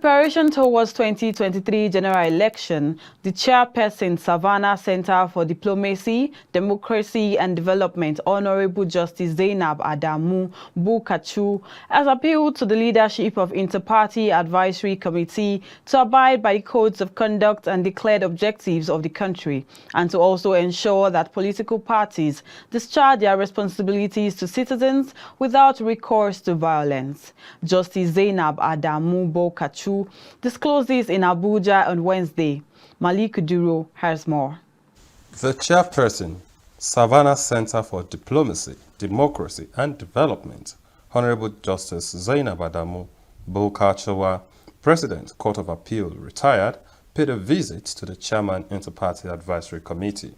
preparation towards 2023 general election, the chairperson, Savannah Center for Diplomacy, Democracy and Development, Honorable Justice Zainab Adamu Bukachu, has appealed to the leadership of Inter-Party Advisory Committee to abide by the codes of conduct and declared objectives of the country, and to also ensure that political parties discharge their responsibilities to citizens without recourse to violence. Justice Zainab Adamu Bukachu disclosed this in Abuja on Wednesday. Malik Duro has more. The chairperson, Savannah Center for Diplomacy, Democracy and Development, Honorable Justice Zainab Adamu Bukachu, President, Court of Appeal, retired, paid a visit to the Chairman Inter-Party Advisory Committee.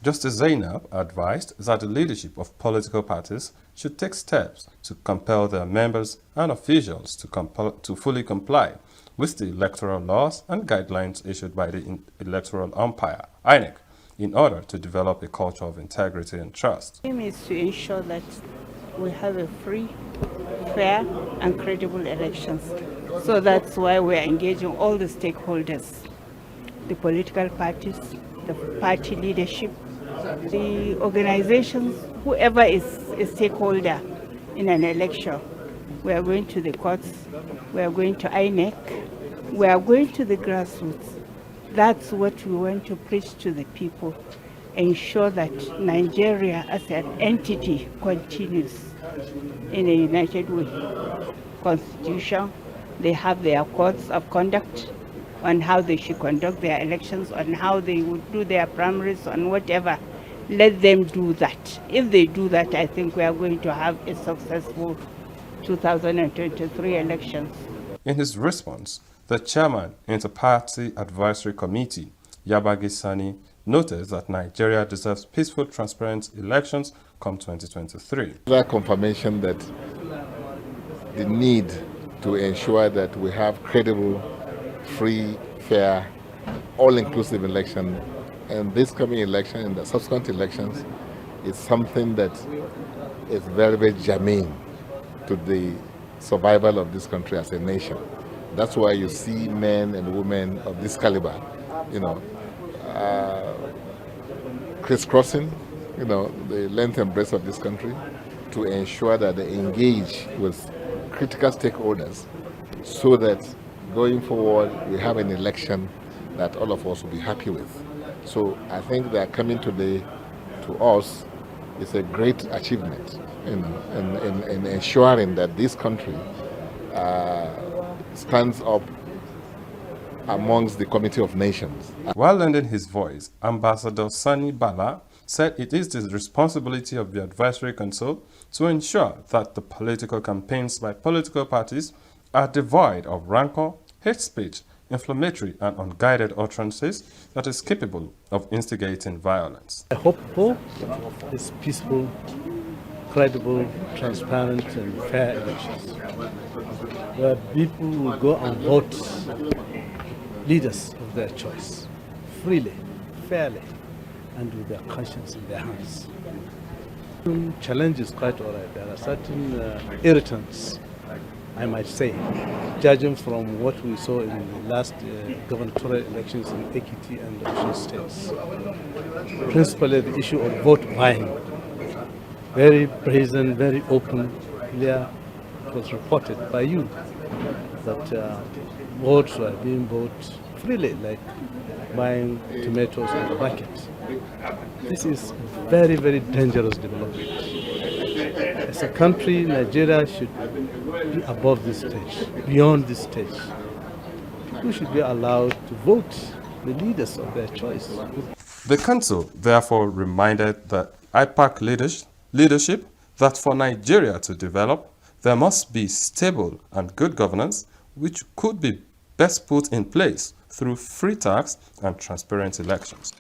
Justice Zainab advised that the leadership of political parties should take steps to compel their members and officials to fully comply with the electoral laws and guidelines issued by the electoral umpire, INEC, in order to develop a culture of integrity and trust. The aim is to ensure that we have a free, fair and credible elections. So that's why we're engaging all the stakeholders, the political parties, the party leadership, the organizations, whoever is a stakeholder in an election. We are going to the courts, we are going to INEC, we are going to the grassroots. That's what we want to preach to the people. Ensure that Nigeria as an entity continues in a united way. Constitution, they have their codes of conduct on how they should conduct their elections, on how they would do their primaries, on whatever. Let them do that. If they do that, I think we are going to have a successful 2023 elections. In his response, the chairman, Inter-Party Advisory Committee, Yabagi Sani, noted that Nigeria deserves peaceful, transparent elections come 2023. That confirmation that the need to ensure that we have credible, free, fair, all-inclusive election, and this coming election and the subsequent elections is something that is very, very germane to the survival of this country as a nation. That's why you see men and women of this caliber, crisscrossing, the length and breadth of this country to ensure that they engage with critical stakeholders so that going forward we have an election that all of us will be happy with. So I think that coming today to us is a great achievement in ensuring that this country stands up amongst the Committee of Nations. While lending his voice, Ambassador Sani Bala said it is the responsibility of the Advisory Council to ensure that the political campaigns by political parties are devoid of rancor, hate speech, inflammatory and unguided utterances that is capable of instigating violence. I hope for is peaceful, credible, transparent and fair elections, where people will go and vote leaders of their choice, freely, fairly, and with their conscience in their hands. The challenge is quite all right. There are certain irritants, I might say, judging from what we saw in the last gubernatorial elections in Ekiti and Osun states. Principally the issue of vote buying. Very brazen, very open, clear. It was reported by you that votes were being bought freely, like buying tomatoes in the market. This is very, very dangerous development. As a country, Nigeria should be above this stage, beyond this stage. People should be allowed to vote the leaders of their choice. The Council therefore reminded the IPAC leadership that for Nigeria to develop, there must be stable and good governance, which could be best put in place through free tax and transparent elections.